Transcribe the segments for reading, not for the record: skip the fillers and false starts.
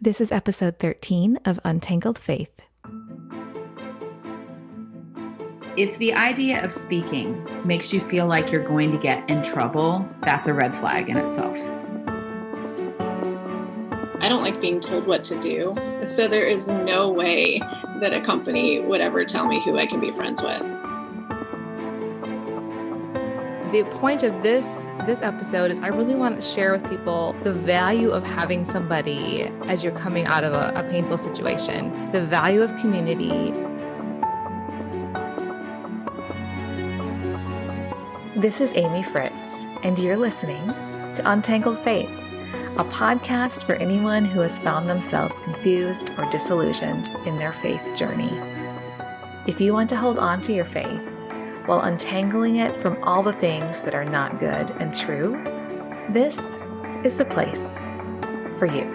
This is episode 13 of Untangled Faith. If the idea of speaking makes you feel like you're going to get in trouble, that's a red flag in itself. I don't like being told what to do. So there is no way that a company would ever tell me who I can be friends with. The point of this episode is I really want to share with people the value of having somebody as you're coming out of a painful situation, the value of community. This is Amy Fritz, and you're listening to Untangled Faith, a podcast for anyone who has found themselves confused or disillusioned in their faith journey. If you want to hold on to your faith while untangling it from all the things that are not good and true, this is the place for you.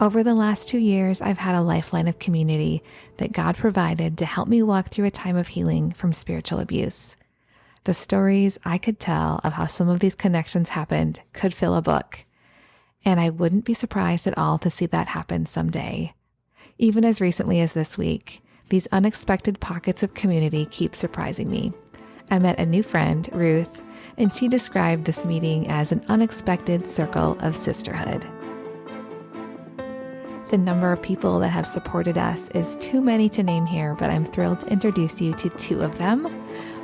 Over the last 2 years, I've had a lifeline of community that God provided to help me walk through a time of healing from spiritual abuse. The stories I could tell of how some of these connections happened could fill a book, and I wouldn't be surprised at all to see that happen someday. Even as recently as this week, these unexpected pockets of community keep surprising me. I met a new friend, Ruth, and she described this meeting as an unexpected circle of sisterhood. The number of people that have supported us is too many to name here, but I'm thrilled to introduce you to two of them.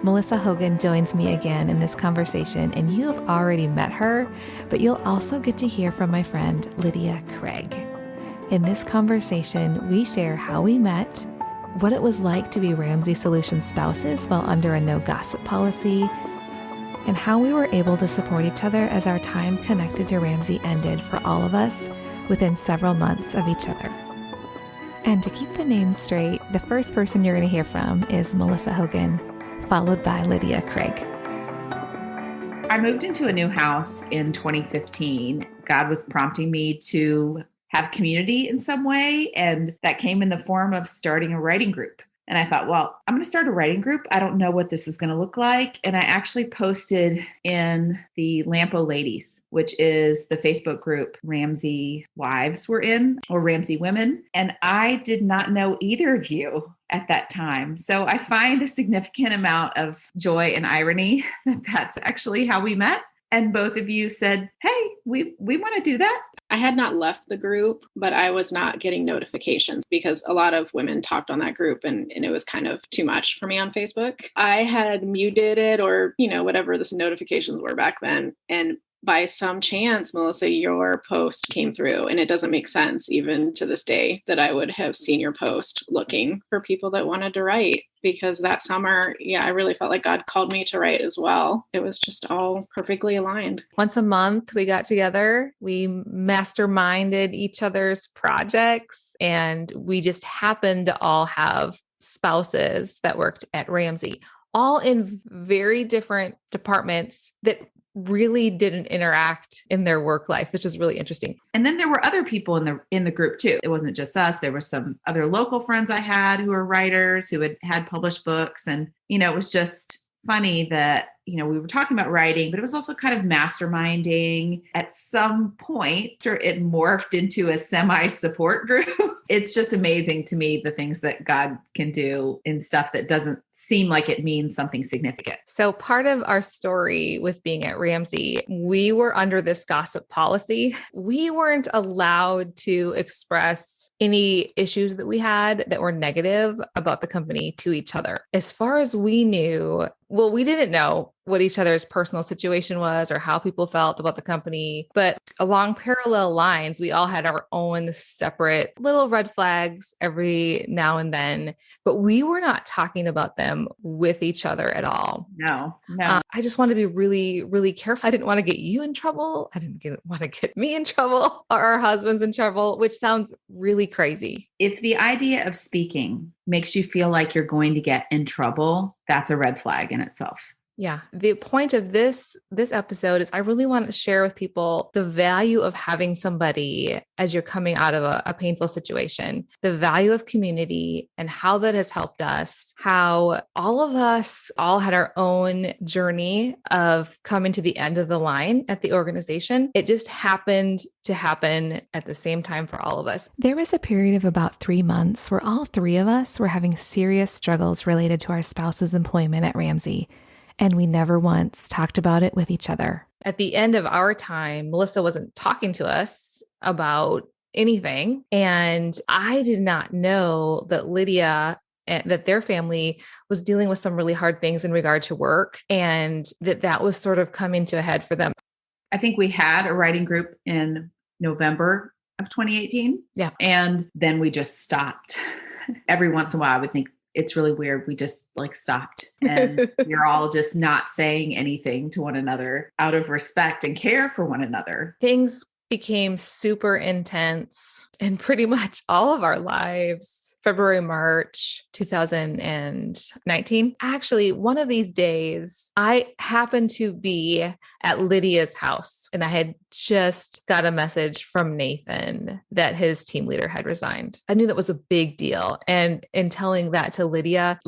Melissa Hogan joins me again in this conversation, and you have already met her, but you'll also get to hear from my friend Lydia Craig. In this conversation, we share how we met, what it was like to be Ramsey Solutions spouses while under a no gossip policy, and how we were able to support each other as our time connected to Ramsey ended for all of us within several months of each other. And to keep the names straight, the first person you're going to hear from is Melissa Hogan, followed by Lydia Craig. I moved into a new house in 2015. God was prompting me to have community in some way, and that came in the form of starting a writing group. And I thought, well, I'm going to start a writing group. I don't know what this is going to look like. And I actually posted in the Lampo Ladies, which is the Facebook group Ramsey wives were in, or Ramsey women. And I did not know either of you at that time. So I find a significant amount of joy and irony that that's actually how we met. And both of you said, hey, we want to do that. I had not left the group, but I was not getting notifications because a lot of women talked on that group and it was kind of too much for me on Facebook. I had muted it or, whatever the notifications were back then. And by some chance, Melissa, your post came through, and it doesn't make sense even to this day that I would have seen your post looking for people that wanted to write, because that summer, I really felt like God called me to write as well. It was just all perfectly aligned. Once a month, we got together, we masterminded each other's projects, and we just happened to all have spouses that worked at Ramsey, all in very different departments that really didn't interact in their work life, which is really interesting. And then there were other people in the group too. It wasn't just us. There were some other local friends I had who were writers who had published books. And, it was just funny that, we were talking about writing, but it was also kind of masterminding. At some point, it morphed into a semi-support group. It's just amazing to me the things that God can do in stuff that doesn't seem like it means something significant. So part of our story with being at Ramsey, we were under this gossip policy. We weren't allowed to express any issues that we had that were negative about the company to each other. As far as we knew, we didn't know what each other's personal situation was or how people felt about the company. But along parallel lines, we all had our own separate little red flags every now and then, but we were not talking about them with each other at all. No. I just wanted to be really, really careful. I didn't want to get you in trouble. I didn't want to get me in trouble or our husbands in trouble, which sounds really crazy. If the idea of speaking makes you feel like you're going to get in trouble, that's a red flag in itself. Yeah. The point of this episode is I really want to share with people the value of having somebody as you're coming out of a painful situation, the value of community and how that has helped us, how all of us all had our own journey of coming to the end of the line at the organization. It just happened to happen at the same time for all of us. There was a period of about 3 months where all 3 of us were having serious struggles related to our spouse's employment at Ramsey. And we never once talked about it with each other. At the end of our time, Melissa wasn't talking to us about anything. And I did not know that Lydia, that their family was dealing with some really hard things in regard to work, and that was sort of coming to a head for them. I think we had a writing group in November of 2018. Yeah. And then we just stopped. Every once in a while, I would think, it's really weird. We just stopped and we're all just not saying anything to one another out of respect and care for one another. Things became super intense in pretty much all of our lives. February, March 2019. Actually, one of these days, I happened to be at Lydia's house and I had just got a message from Nathan that his team leader had resigned. I knew that was a big deal. And in telling that to Lydia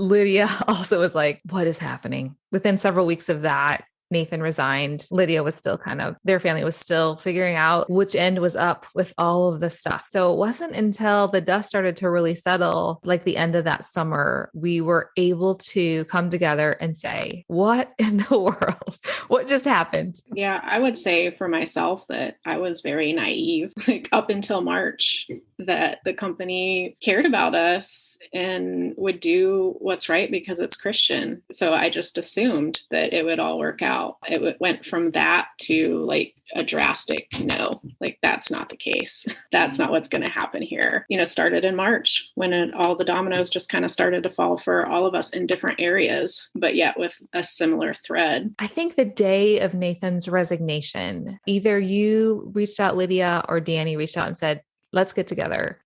also was like, what is happening? Within several weeks of that, Nathan resigned. Lydia was still their family was still figuring out which end was up with all of the stuff. So it wasn't until the dust started to really settle, like the end of that summer, we were able to come together and say, what in the world? What just happened? Yeah, I would say for myself that I was very naive, up until March, that the company cared about us and would do what's right because it's Christian. So I just assumed that it would all work out. It went from that to a drastic no, that's not the case. That's not what's going to happen here. Started in March when all the dominoes just kind of started to fall for all of us in different areas, but yet with a similar thread. I think the day of Nathan's resignation, either you reached out, Lydia, or Danny reached out and said, let's get together.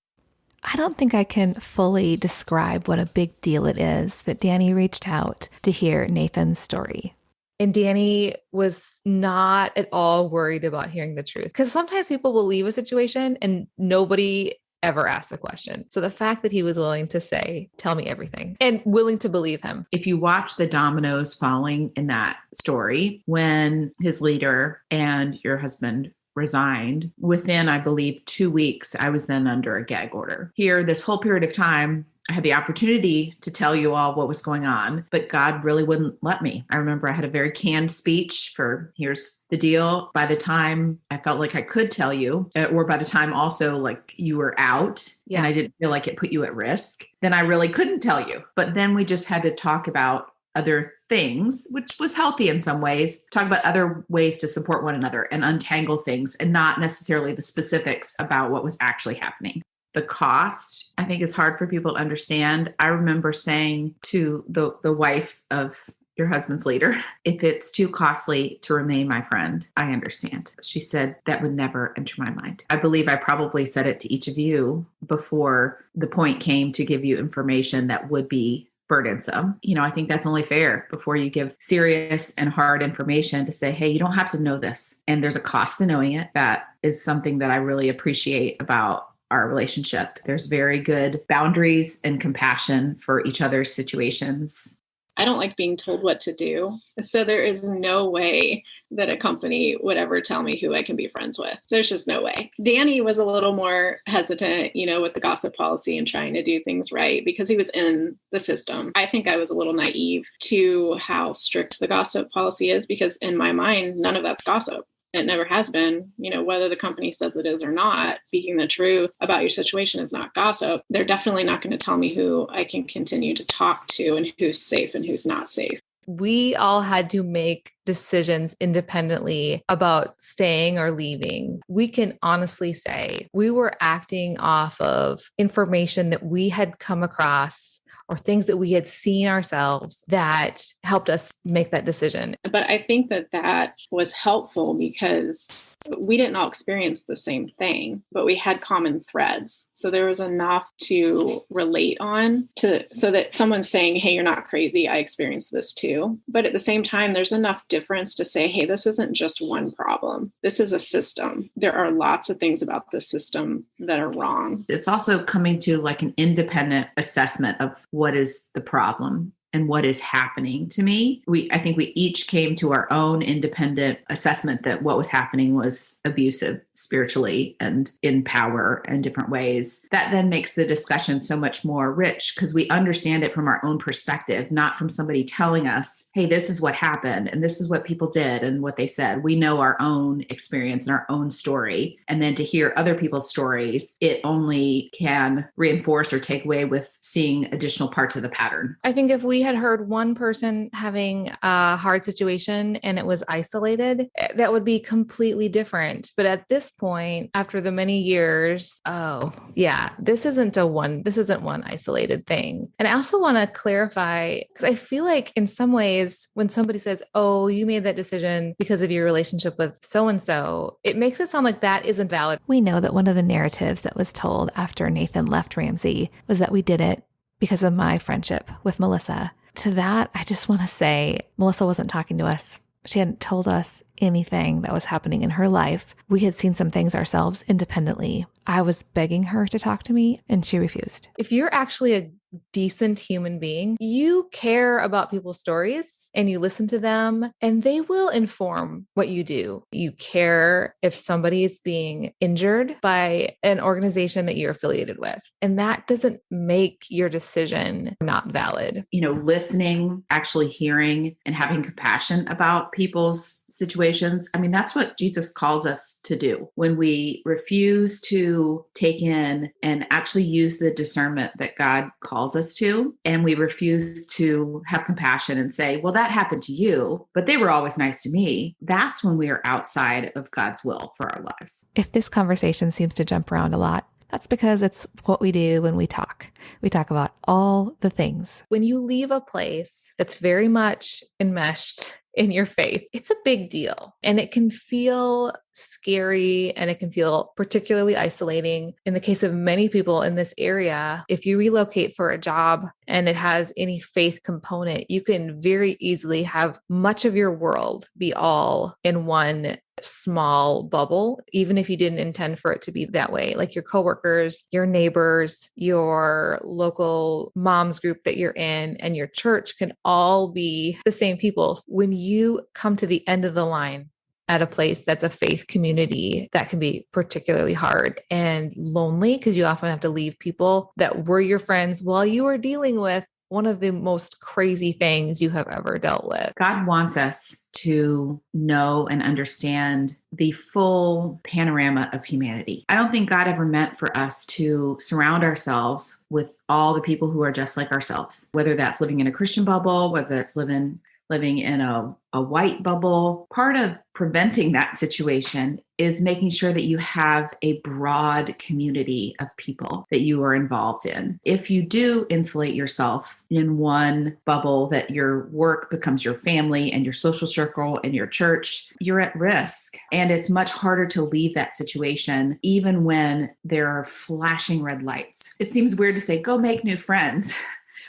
I don't think I can fully describe what a big deal it is that Danny reached out to hear Nathan's story. And Danny was not at all worried about hearing the truth, because sometimes people will leave a situation and nobody ever asks a question. So the fact that he was willing to say, tell me everything, and willing to believe him. If you watch the dominoes falling in that story, when his leader and your husband resigned, within, I believe, 2 weeks, I was then under a gag order. Here, this whole period of time, I had the opportunity to tell you all what was going on, but God really wouldn't let me. I remember I had a very canned speech for, here's the deal. By the time I felt like I could tell you, or by the time also you were out, and I didn't feel like it put you at risk, then I really couldn't tell you. But then we just had to talk about other things, which was healthy in some ways, talk about other ways to support one another and untangle things, and not necessarily the specifics about what was actually happening. The cost, I think, is hard for people to understand. I remember saying to the wife of your husband's leader, if it's too costly to remain my friend, I understand. She said, that would never enter my mind. I believe I probably said it to each of you before the point came to give you information that would be burdensome. I think that's only fair before you give serious and hard information to say, hey, you don't have to know this. And there's a cost to knowing it. That is something that I really appreciate about our relationship. There's very good boundaries and compassion for each other's situations. I don't like being told what to do. So there is no way that a company would ever tell me who I can be friends with. There's just no way. Danny was a little more hesitant, with the gossip policy and trying to do things right because he was in the system. I think I was a little naive to how strict the gossip policy is because in my mind, none of that's gossip. It never has been. Whether the company says it is or not, speaking the truth about your situation is not gossip. They're definitely not going to tell me who I can continue to talk to and who's safe and who's not safe. We all had to make decisions independently about staying or leaving. We can honestly say we were acting off of information that we had come across or things that we had seen ourselves that helped us make that decision. But I think that was helpful because we didn't all experience the same thing, but we had common threads. So there was enough to relate on so that someone's saying, hey, you're not crazy. I experienced this too. But at the same time, there's enough difference to say, hey, this isn't just one problem. This is a system. There are lots of things about the system that are wrong. It's also coming to like an independent assessment of what is the problem and what is happening to me. I think we each came to our own independent assessment that what was happening was abusive spiritually and in power and different ways. That then makes the discussion so much more rich because we understand it from our own perspective, not from somebody telling us, hey, this is what happened and this is what people did and what they said. We know our own experience and our own story. And then to hear other people's stories, it only can reinforce or take away with seeing additional parts of the pattern. I think if we had heard one person having a hard situation and it was isolated, that would be completely different. But at this point, after the many years, oh yeah, this isn't one isolated thing. And I also want to clarify, because I feel like in some ways, when somebody says, oh, you made that decision because of your relationship with so-and-so, it makes it sound like that isn't valid. We know that one of the narratives that was told after Nathan left Ramsey was that we did it because of my friendship with Melissa. To that, I just want to say, Melissa wasn't talking to us. She hadn't told us anything that was happening in her life. We had seen some things ourselves independently. I was begging her to talk to me and she refused. If you're actually a decent human being, you care about people's stories and you listen to them and they will inform what you do. You care if somebody is being injured by an organization that you're affiliated with. And that doesn't make your decision not valid. Listening, actually hearing and having compassion about people's situations. I mean, that's what Jesus calls us to do. When we refuse to take in and actually use the discernment that God calls us to, and we refuse to have compassion and say, well, that happened to you, but they were always nice to me. That's when we are outside of God's will for our lives. If this conversation seems to jump around a lot, that's because it's what we do when we talk. We talk about all the things. When you leave a place that's very much enmeshed in your faith, it's a big deal. And it can feel scary and it can feel particularly isolating. In the case of many people in this area, if you relocate for a job and it has any faith component, you can very easily have much of your world be all in one small bubble, even if you didn't intend for it to be that way. Like your coworkers, your neighbors, your local moms group that you're in, and your church can all be the same people. When you come to the end of the line at a place that's a faith community, that can be particularly hard and lonely because you often have to leave people that were your friends while you were dealing with one of the most crazy things you have ever dealt with. God wants us to know and understand the full panorama of humanity. I don't think God ever meant for us to surround ourselves with all the people who are just like ourselves, whether that's living in a Christian bubble, whether that's living in a white bubble. Part of preventing that situation is making sure that you have a broad community of people that you are involved in. If you do insulate yourself in one bubble, that your work becomes your family and your social circle and your church, you're at risk. And it's much harder to leave that situation, even when there are flashing red lights. It seems weird to say, go make new friends.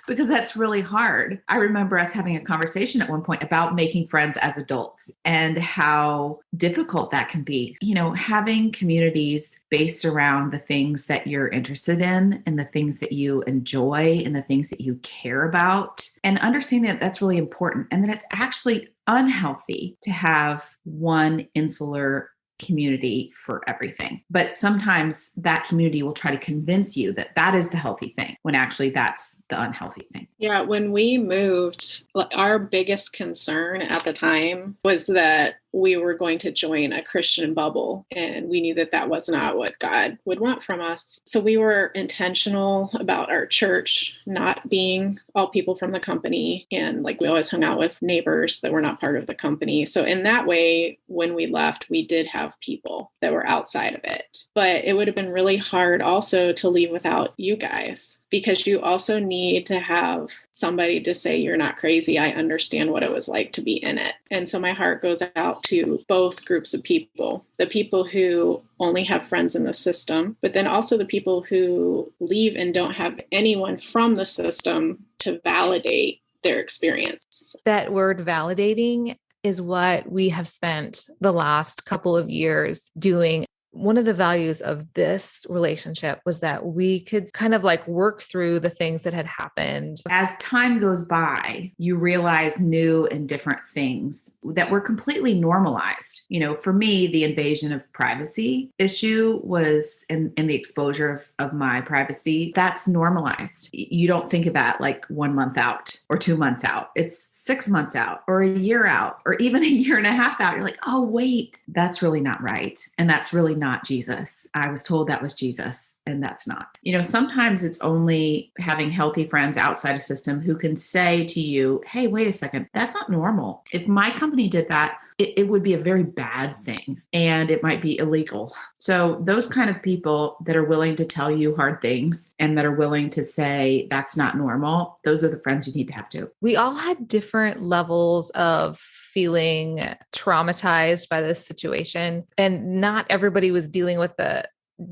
Because that's really hard. I remember us having a conversation at one point about making friends as adults and how difficult that can be. Having communities based around the things that you're interested in and the things that you enjoy and the things that you care about, and understanding that that's really important. And that it's actually unhealthy to have one insular community for everything. But sometimes that community will try to convince you that that is the healthy thing, when actually that's the unhealthy thing. Yeah, when we moved, our biggest concern at the time was that we were going to join a Christian bubble. And we knew that that was not what God would want from us. So we were intentional about our church not being all people from the company. And like we always hung out with neighbors that were not part of the company. So in that way, when we left, we did have people that were outside of it. But it would have been really hard also to leave without you guys, because you also need to have somebody to say, you're not crazy. I understand what it was like to be in it. And so my heart goes out to both groups of people, the people who only have friends in the system, but then also the people who leave and don't have anyone from the system to validate their experience. That word validating is what we have spent the last couple of years doing. One of the values of this relationship was that we could kind of like work through the things that had happened. As time goes by, you realize new and different things that were completely normalized. You know, for me, the invasion of privacy issue was in the exposure of my privacy. That's normalized. You don't think of that like 1 month out or 2 months out. It's 6 months out or a year out or even a year and a half out. You're like, oh, wait, that's really not right. And that's really not Jesus. I was told that was Jesus, and that's not. You know, sometimes it's only having healthy friends outside a system who can say to you, hey, wait a second, that's not normal. If my company did that, it would be a very bad thing and it might be illegal. So those kind of people that are willing to tell you hard things and that are willing to say that's not normal, those are the friends you need to have too. We all had different levels of feeling traumatized by this situation, and not everybody was dealing with the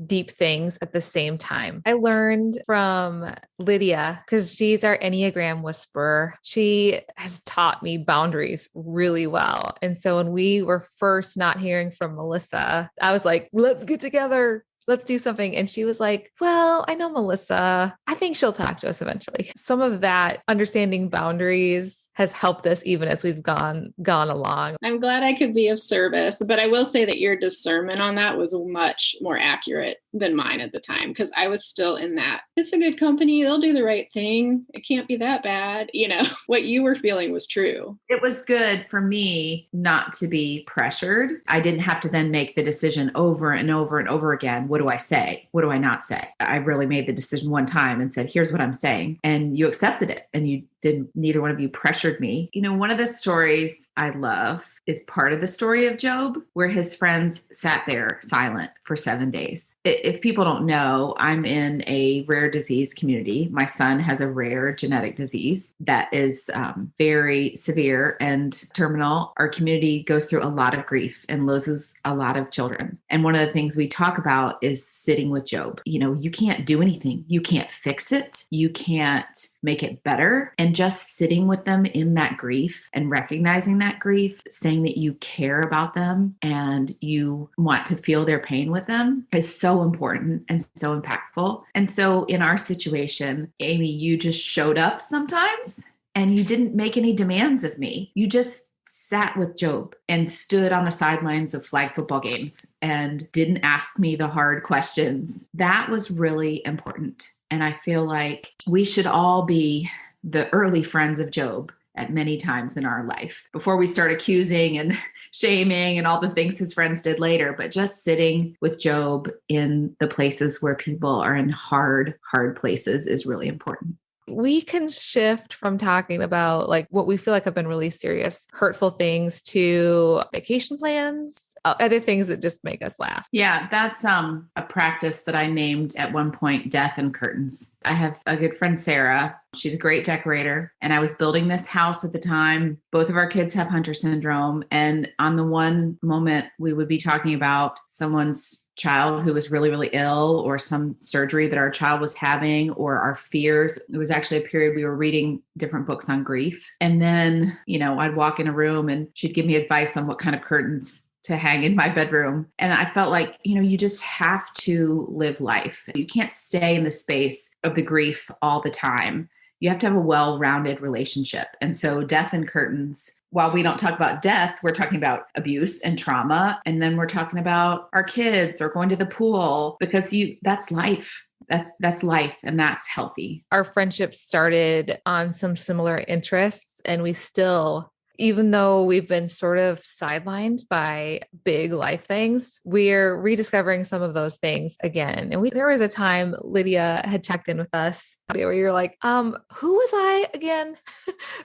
deep things at the same time. I learned from Lydia, because she's our Enneagram whisperer. She has taught me boundaries really well. And so when we were first not hearing from Melissa, I was like, let's get together. Let's do something. And she was like, well, I know Melissa. I think she'll talk to us eventually. Some of that understanding boundaries has helped us even as we've gone along. I'm glad I could be of service, but I will say that your discernment on that was much more accurate than mine at the time, because I was still in that. It's a good company. They'll do the right thing. It can't be that bad. You know, what you were feeling was true. It was good for me not to be pressured. I didn't have to then make the decision over and over and over again. What do I say? What do I not say? I really made the decision one time and said, here's what I'm saying. And you accepted it, and you didn't, neither one of you pressured me. You know, one of the stories I love is part of the story of Job, where his friends sat there silent for 7 days. If people don't know, I'm in a rare disease community. My son has a rare genetic disease that is very severe and terminal. Our community goes through a lot of grief and loses a lot of children. And one of the things we talk about is sitting with Job. You know, you can't do anything. You can't fix it. You can't make it better. And just sitting with them in that grief and recognizing that grief, saying that you care about them and you want to feel their pain with them is so important and so impactful. And so in our situation, Amy, you just showed up sometimes and you didn't make any demands of me. You just sat with Job and stood on the sidelines of flag football games and didn't ask me the hard questions. That was really important. And I feel like we should all be the early friends of Job at many times in our life before we start accusing and shaming and all the things his friends did later. But just sitting with Job in the places where people are in hard places is really important. We can shift from talking about like what we feel like have been really serious, hurtful things to vacation plans, other things that just make us laugh. Yeah, that's a practice that I named at one point, death and curtains. I have a good friend, Sarah. She's a great decorator. And I was building this house at the time. Both of our kids have Hunter syndrome. And on the one moment, we would be talking about someone's child who was really, really ill, or some surgery that our child was having, or our fears. It was actually a period we were reading different books on grief. And then, you know, I'd walk in a room and she'd give me advice on what kind of curtains to hang in my bedroom. And I felt like, you know, you just have to live life. You can't stay in the space of the grief all the time. You have to have a well-rounded relationship. And so death and curtains, while we don't talk about death, we're talking about abuse and trauma. And then we're talking about our kids or going to the pool, because that's life. That's life, and that's healthy. Our friendship started on some similar interests, and we still even though we've been sort of sidelined by big life things, we're rediscovering some of those things again. And there was a time Lydia had checked in with us where you're like, who was I again?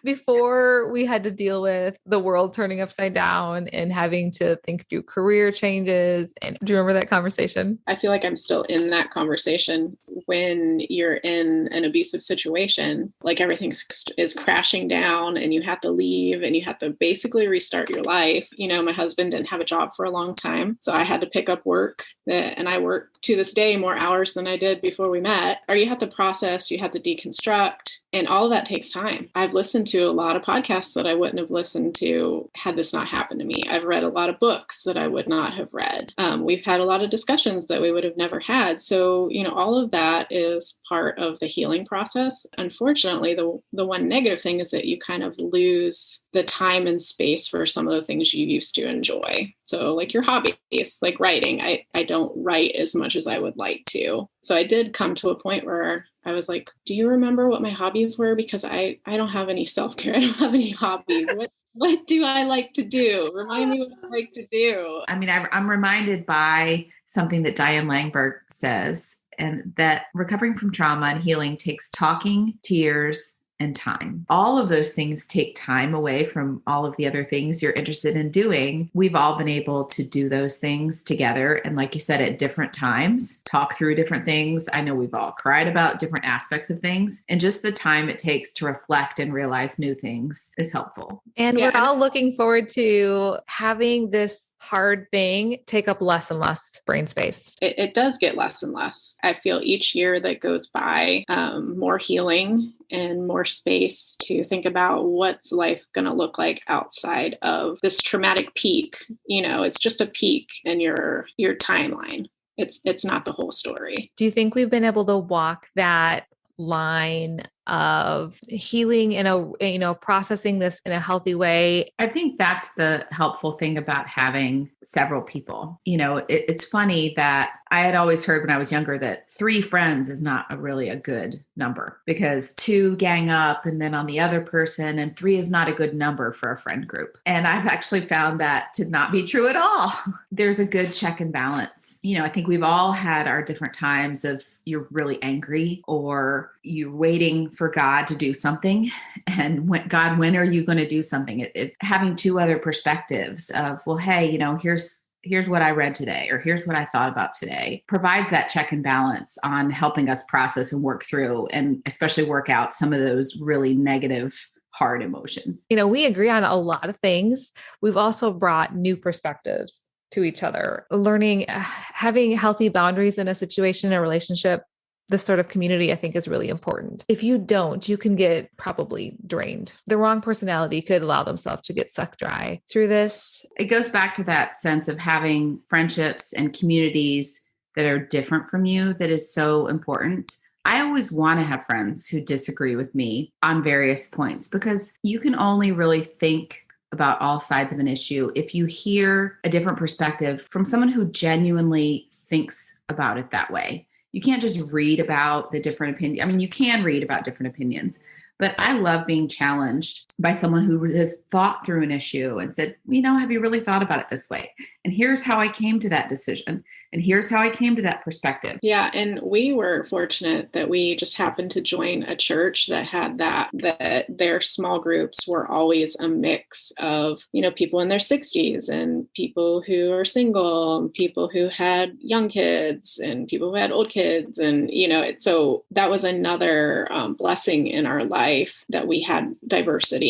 Before we had to deal with the world turning upside down and having to think through career changes. And do you remember that conversation? I feel like I'm still in that conversation. When you're in an abusive situation, like everything is crashing down and you have to leave and you have to basically restart your life. You know, my husband didn't have a job for a long time, so I had to pick up work, and I work to this day more hours than I did before we met. Or you have to process, you have to deconstruct, and all of that takes time. I've listened to a lot of podcasts that I wouldn't have listened to had this not happened to me. I've read a lot of books that I would not have read. We've had a lot of discussions that we would have never had. So, you know, all of that is part of the healing process. Unfortunately, the one negative thing is that you kind of lose the time and space for some of the things you used to enjoy. So like your hobbies, like writing, I don't write as much as I would like to. So I did come to a point where I was like, do you remember what my hobbies were? Because I don't have any self-care. I don't have any hobbies. What do I like to do? Remind me what I like to do. I mean, I'm reminded by something that Diane Langberg says, and that recovering from trauma and healing takes talking, tears, and time. All of those things take time away from all of the other things you're interested in doing. We've all been able to do those things together. And like you said, at different times, talk through different things. I know we've all cried about different aspects of things. And just the time it takes to reflect and realize new things is helpful. And we're all looking forward to having this hard thing take up less and less brain space. It does get less and less. I feel each year that goes by, more healing and more space to think about what's life going to look like outside of this traumatic peak. You know, it's just a peak in your timeline. It's not the whole story. Do you think we've been able to walk that line of healing and processing this in a healthy way? I think that's the helpful thing about having several people. You know, it's funny that I had always heard when I was younger that 3 friends is not really a good number, because 2 gang up and then on the other person, and 3 is not a good number for a friend group. And I've actually found that to not be true at all. There's a good check and balance. You know, I think we've all had our different times of you're really angry or you're waiting for God to do something. And when are you going to do something? Having 2 other perspectives of, well, hey, you know, here's what I read today, or here's what I thought about today, provides that check and balance on helping us process and work through, and especially work out some of those really negative, hard emotions. You know, we agree on a lot of things. We've also brought new perspectives to each other, learning, having healthy boundaries in a situation, a relationship. This sort of community, I think, is really important. If you don't, you can get probably drained. The wrong personality could allow themselves to get sucked dry through this. It goes back to that sense of having friendships and communities that are different from you that is so important. I always want to have friends who disagree with me on various points, because you can only really think about all sides of an issue if you hear a different perspective from someone who genuinely thinks about it that way. You can't just read about the different opinions. I mean, you can read about different opinions, but I love being challenged by someone who has thought through an issue and said, you know, have you really thought about it this way? And here's how I came to that decision. And here's how I came to that perspective. Yeah. And we were fortunate that we just happened to join a church that had that their small groups were always a mix of, you know, people in their 60s and people who are single and people who had young kids and people who had old kids. And, you know, so that was another blessing in our life that we had diversity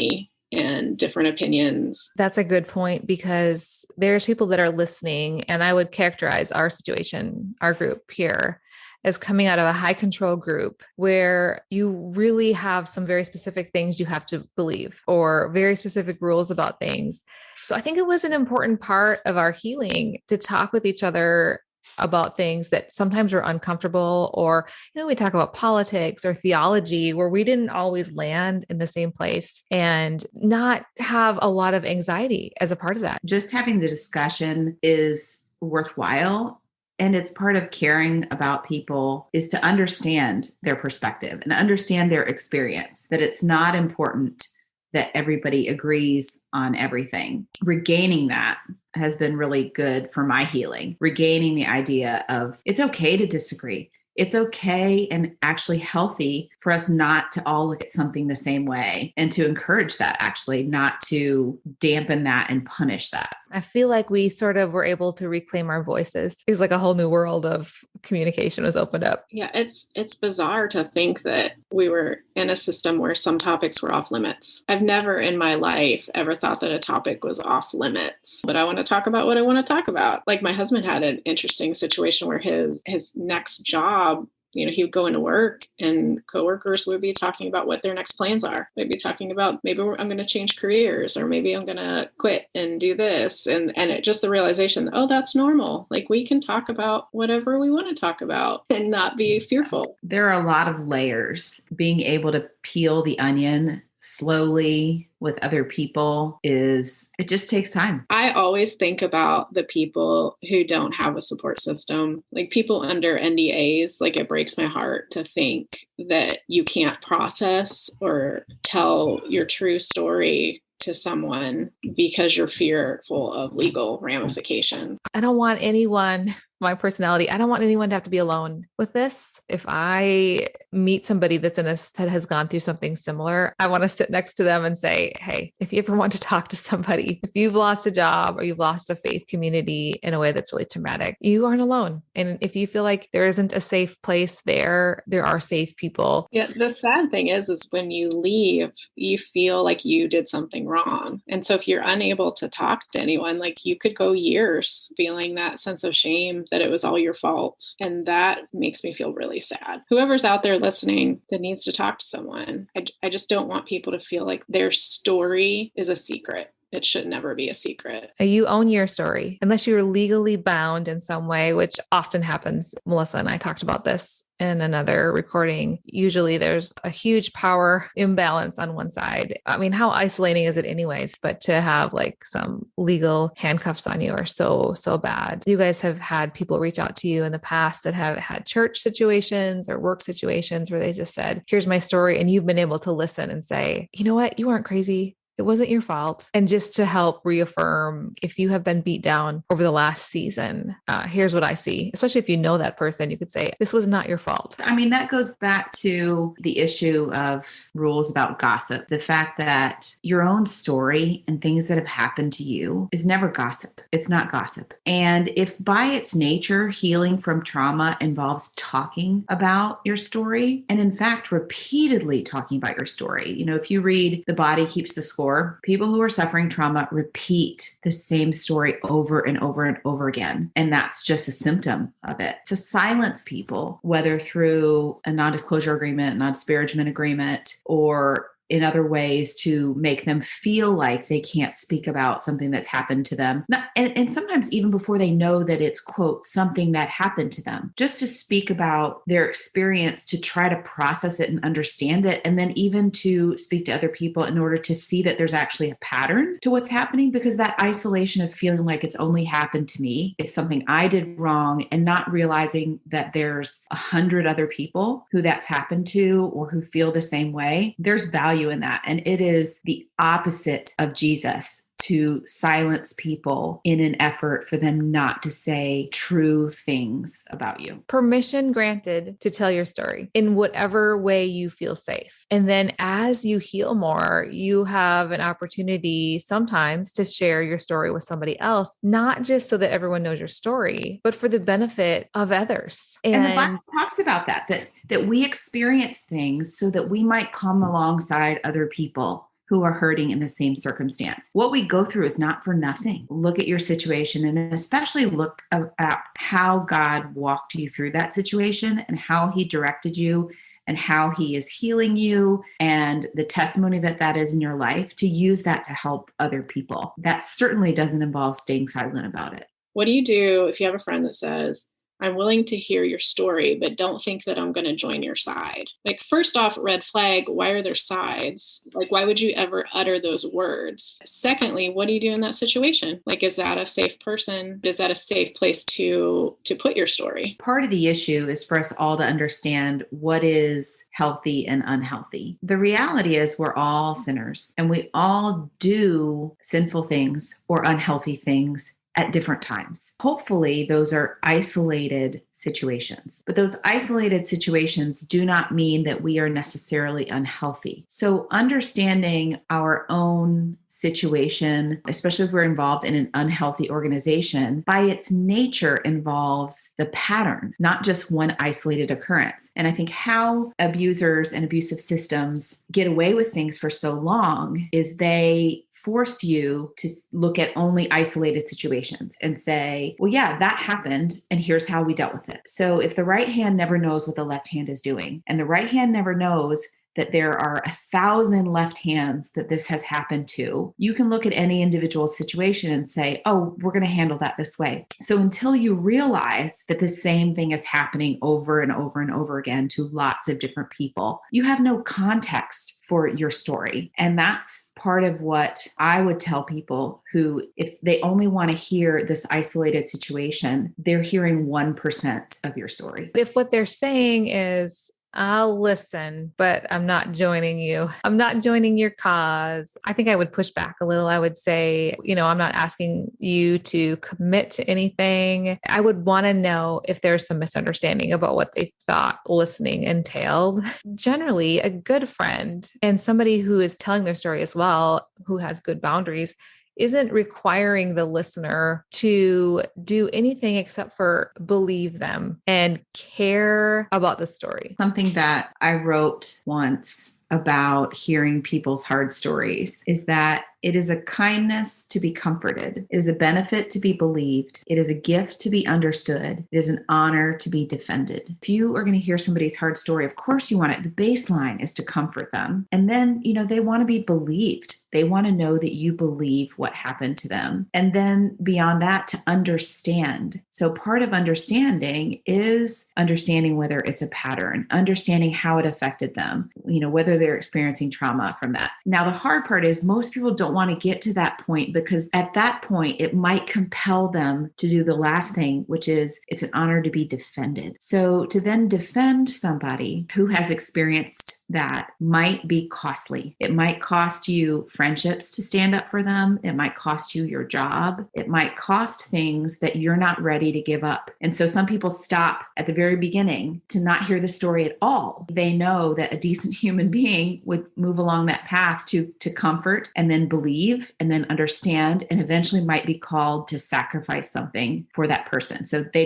and different opinions. That's a good point, because there's people that are listening, and I would characterize our situation, our group here, as coming out of a high control group where you really have some very specific things you have to believe, or very specific rules about things. So I think it was an important part of our healing to talk with each other about things that sometimes were uncomfortable, or, you know, we talk about politics or theology where we didn't always land in the same place, and not have a lot of anxiety as a part of that. Just having the discussion is worthwhile. And it's part of caring about people, is to understand their perspective and understand their experience, that it's not important that everybody agrees on everything. Regaining that has been really good for my healing. Regaining the idea of it's okay to disagree. It's okay and actually healthy for us not to all look at something the same way, and to encourage that, actually, not to dampen that and punish that. I feel like we sort of were able to reclaim our voices. It was like a whole new world of communication was opened up. Yeah, it's bizarre to think that we were in a system where some topics were off limits. I've never in my life ever thought that a topic was off limits, but I want to talk about what I want to talk about. Like, my husband had an interesting situation where his next job, he would go into work and coworkers would be talking about what their next plans are. They'd be talking about, maybe I'm going to change careers, or maybe I'm going to quit and do this. And it just the realization, oh, that's normal. Like, we can talk about whatever we want to talk about and not be fearful. There are a lot of layers. Being able to peel the onion slowly with other people it just takes time. I always think about the people who don't have a support system, like people under NDAs. Like, it breaks my heart to think that you can't process or tell your true story to someone because you're fearful of legal ramifications. I don't want anyone, my personality, I don't want anyone to have to be alone with this. If I meet somebody that has gone through something similar, I want to sit next to them and say, hey, if you ever want to talk to somebody, if you've lost a job or you've lost a faith community in a way that's really traumatic, you aren't alone. And if you feel like there isn't a safe place there are safe people. Yeah. The sad thing is when you leave, you feel like you did something wrong. And so if you're unable to talk to anyone, like, you could go years feeling that sense of shame that it was all your fault. And that makes me feel really sad. Whoever's out there listening that needs to talk to someone, I just don't want people to feel like their story is a secret. It should never be a secret. You own your story unless you're legally bound in some way, which often happens. Melissa and I talked about this in another recording. Usually there's a huge power imbalance on one side. I mean, how isolating is it anyways? But to have like some legal handcuffs on you are so bad. You guys have had people reach out to you in the past that have had church situations or work situations where they just said, here's my story. And you've been able to listen and say, you know what? You weren't crazy. It wasn't your fault. And just to help reaffirm, if you have been beat down over the last season, here's what I see. Especially if you know that person, you could say, this was not your fault. I mean, that goes back to the issue of rules about gossip. The fact that your own story and things that have happened to you is never gossip. It's not gossip. And if by its nature, healing from trauma involves talking about your story, and in fact, repeatedly talking about your story, if you read The Body Keeps the Score, people who are suffering trauma repeat the same story over and over and over again. And that's just a symptom of it. To silence people, whether through a non-disclosure agreement, non-disparagement agreement, or in other ways to make them feel like they can't speak about something that's happened to them. And sometimes even before they know that it's, quote, something that happened to them, just to speak about their experience, to try to process it and understand it. And then even to speak to other people in order to see that there's actually a pattern to what's happening, because that isolation of feeling like it's only happened to me is something I did wrong, and not realizing that there's 100 other people who that's happened to or who feel the same way. There's value in that. And it is the opposite of Jesus to silence people in an effort for them not to say true things about you. Permission granted to tell your story in whatever way you feel safe. And then as you heal more, you have an opportunity sometimes to share your story with somebody else, not just so that everyone knows your story, but for the benefit of others. And the Bible talks about that we experience things so that we might come alongside other people who are hurting in the same circumstance. What we go through is not for nothing. Look at your situation, and especially look at how God walked you through that situation and how he directed you and how he is healing you, and the testimony that is in your life, to use that to help other people. That certainly doesn't involve staying silent about it. What do you do if you have a friend that says, I'm willing to hear your story, but don't think that I'm going to join your side. Like, first off, red flag, why are there sides? Like, why would you ever utter those words? Secondly, what do you do in that situation? Like, is that a safe person? Is that a safe place to put your story? Part of the issue is for us all to understand what is healthy and unhealthy. The reality is we're all sinners and we all do sinful things or unhealthy things at different times. Hopefully, those are isolated situations, but those isolated situations do not mean that we are necessarily unhealthy. So understanding our own situation, especially if we're involved in an unhealthy organization, by its nature involves the pattern, not just one isolated occurrence. And I think how abusers and abusive systems get away with things for so long is they force you to look at only isolated situations and say, well, yeah, that happened, and here's how we dealt with it. So if the right hand never knows what the left hand is doing, and the right hand never knows that there are 1,000 left hands that this has happened to, you can look at any individual situation and say, oh, we're going to handle that this way. So until you realize that the same thing is happening over and over and over again to lots of different people, you have no context for your story. And that's part of what I would tell people who, if they only want to hear this isolated situation, they're hearing 1% of your story. If what they're saying is, I'll listen, but I'm not joining you. I'm not joining your cause. I think I would push back a little. I would say, I'm not asking you to commit to anything. I would want to know if there's some misunderstanding about what they thought listening entailed. Generally, a good friend and somebody who is telling their story as well, who has good boundaries, isn't requiring the listener to do anything except for believe them and care about the story. Something that I wrote once about hearing people's hard stories is that it is a kindness to be comforted. It is a benefit to be believed. It is a gift to be understood. It is an honor to be defended. If you are going to hear somebody's hard story, of course you want it. The baseline is to comfort them. And then, they want to be believed. They want to know that you believe what happened to them. And then beyond that, to understand. So part of understanding is understanding whether it's a pattern, understanding how it affected them, whether they're experiencing trauma from that. Now, the hard part is most people don't want to get to that point because at that point, it might compel them to do the last thing, which is it's an honor to be defended. So to then defend somebody who has experienced that might be costly. It might cost you friendships to stand up for them. It might cost you your job. It might cost things that you're not ready to give up. And so some people stop at the very beginning to not hear the story at all. They know that a decent human being would move along that path to comfort and then believe and then understand and eventually might be called to sacrifice something for that person. So they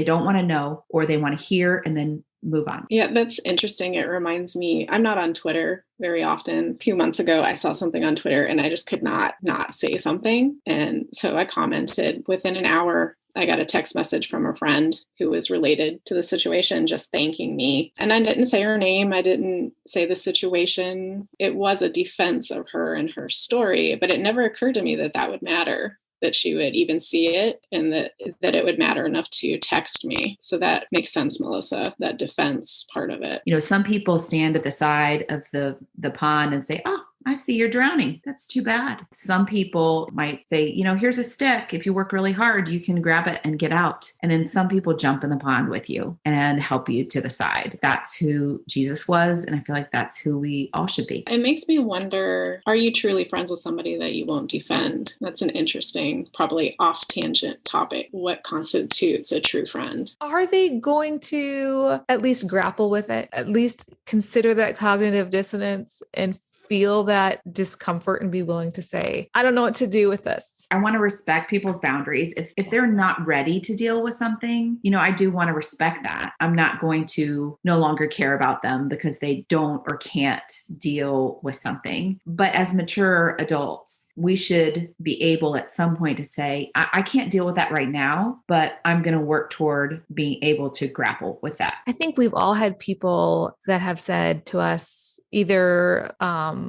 don't want to know, or they want to hear and then move on. Yeah, that's interesting. It reminds me, I'm not on Twitter very often. A few months ago, I saw something on Twitter and I just could not say something. And so I commented. Within an hour, I got a text message from a friend who was related to the situation, just thanking me. And I didn't say her name. I didn't say the situation. It was a defense of her and her story, but it never occurred to me that that would matter, that she would even see it, and that it would matter enough to text me. So that makes sense, Melissa, that defense part of it. Some people stand at the side of the pond and say, oh, I see you're drowning. That's too bad. Some people might say, here's a stick. If you work really hard, you can grab it and get out. And then some people jump in the pond with you and help you to the side. That's who Jesus was. And I feel like that's who we all should be. It makes me wonder, are you truly friends with somebody that you won't defend? That's an interesting, probably off tangent topic. What constitutes a true friend? Are they going to at least grapple with it, at least consider that cognitive dissonance and feel that discomfort and be willing to say, I don't know what to do with this? I want to respect people's boundaries. If they're not ready to deal with something, I do want to respect that. I'm not going to no longer care about them because they don't or can't deal with something. But as mature adults, we should be able at some point to say, I can't deal with that right now, but I'm going to work toward being able to grapple with that. I think we've all had people that have said to us, either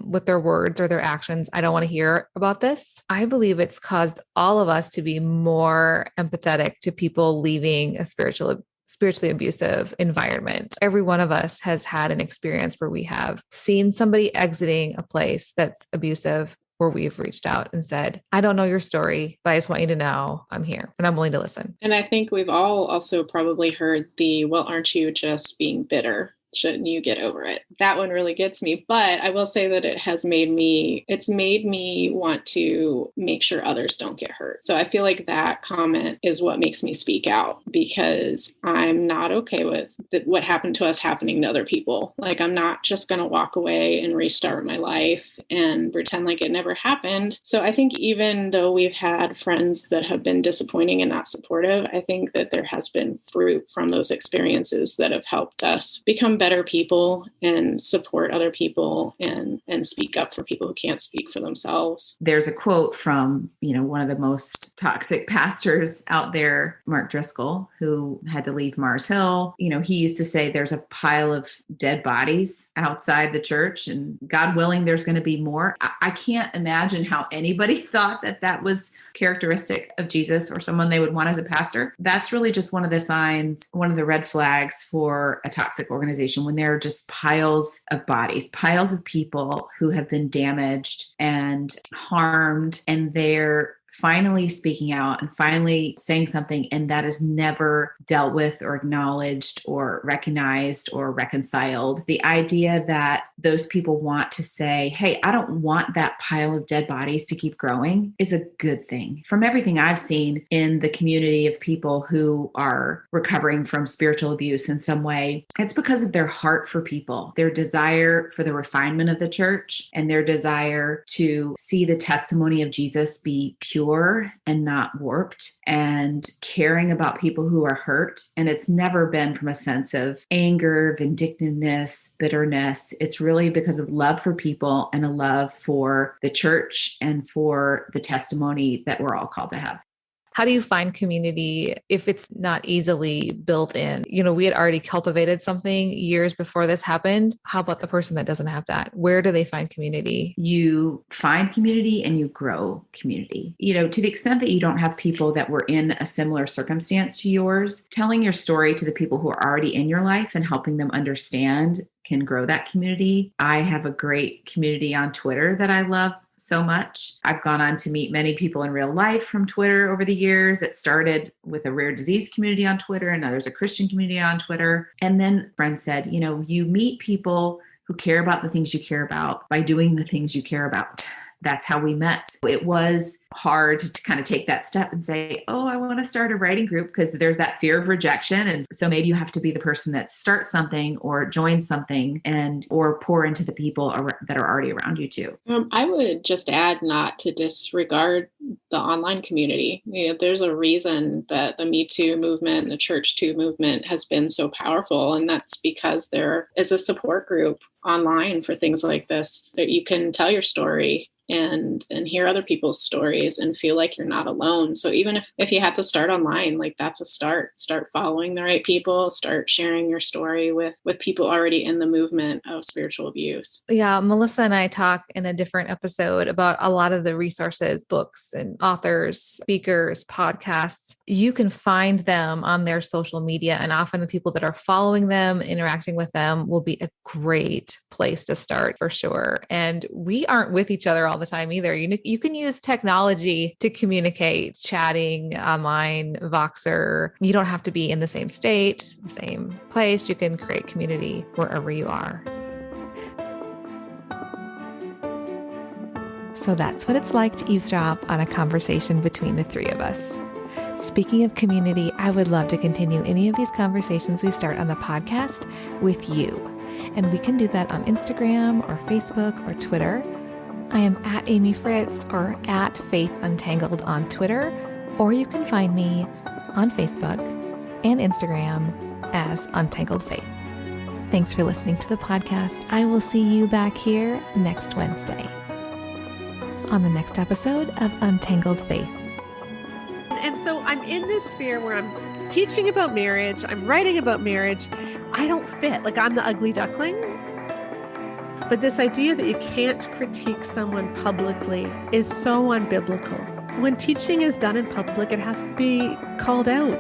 with their words or their actions, I don't want to hear about this. I believe it's caused all of us to be more empathetic to people leaving a spiritual spiritually abusive environment. Every one of us has had an experience where we have seen somebody exiting a place that's abusive, where we've reached out and said, I don't know your story, but I just want you to know I'm here and I'm willing to listen. And I think we've all also probably heard well, aren't you just being bitter? Shouldn't you get over it? That one really gets me. But I will say that it's made me want to make sure others don't get hurt. So I feel like that comment is what makes me speak out, because I'm not okay with what happened to us happening to other people. Like, I'm not just going to walk away and restart my life and pretend like it never happened. So I think even though we've had friends that have been disappointing and not supportive, I think that there has been fruit from those experiences that have helped us become better people and support other people and speak up for people who can't speak for themselves. There's a quote from, one of the most toxic pastors out there, Mark Driscoll, who had to leave Mars Hill. He used to say there's a pile of dead bodies outside the church, and God willing, there's going to be more. I can't imagine how anybody thought that was characteristic of Jesus or someone they would want as a pastor. That's really just one of the signs, one of the red flags for a toxic organization, when there are just piles of bodies, piles of people who have been damaged and harmed, and they're finally speaking out and finally saying something, and that is never dealt with or acknowledged or recognized or reconciled. The idea that those people want to say, hey, I don't want that pile of dead bodies to keep growing is a good thing. From everything I've seen in the community of people who are recovering from spiritual abuse in some way, it's because of their heart for people, their desire for the refinement of the church, and their desire to see the testimony of Jesus be pure and not warped, and caring about people who are hurt. And it's never been from a sense of anger, vindictiveness, bitterness. It's really because of love for people and a love for the church and for the testimony that we're all called to have. How do you find community if it's not easily built in? We had already cultivated something years before this happened. How about the person that doesn't have that? Where do they find community? You find community and you grow community. To the extent that you don't have people that were in a similar circumstance to yours, telling your story to the people who are already in your life and helping them understand can grow that community. I have a great community on Twitter that I love so much. I've gone on to meet many people in real life from Twitter over the years. It started with a rare disease community on Twitter, and now there's a Christian community on Twitter. And then friends said, you meet people who care about the things you care about by doing the things you care about. That's how we met. It was hard to kind of take that step and say, oh, I want to start a writing group, because there's that fear of rejection. And so maybe you have to be the person that starts something or joins something or pour into the people that are already around you too. I would just add not to disregard the online community. There's a reason that the Me Too movement and the Church Too movement has been so powerful. And that's because there is a support group online for things like this, that you can tell your story and hear other people's stories and feel like you're not alone. So even if you have to start online, like, that's a start. Start following the right people, start sharing your story with people already in the movement of spiritual abuse. Yeah, Melissa and I talk in a different episode about a lot of the resources, books and authors, speakers, podcasts. You can find them on their social media, and often the people that are following them, interacting with them, will be a great place to start for sure. And we aren't with each other all the time either. You can use technology to communicate, chatting online, Voxer. You don't have to be in the same state, the same place. You can create community wherever you are. So that's what it's like to eavesdrop on a conversation between the three of us. Speaking of community, I would love to continue any of these conversations we start on the podcast with you. And we can do that on Instagram or Facebook or Twitter. I am at Amy Fritz or at Faith Untangled on Twitter, or you can find me on Facebook and Instagram as Untangled Faith. Thanks for listening to the podcast. I will see you back here next Wednesday on the next episode of Untangled Faith. And so I'm in this sphere where I'm teaching about marriage, I'm writing about marriage. I don't fit. Like, I'm the ugly duckling. But this idea that you can't critique someone publicly is so unbiblical. When teaching is done in public, it has to be called out.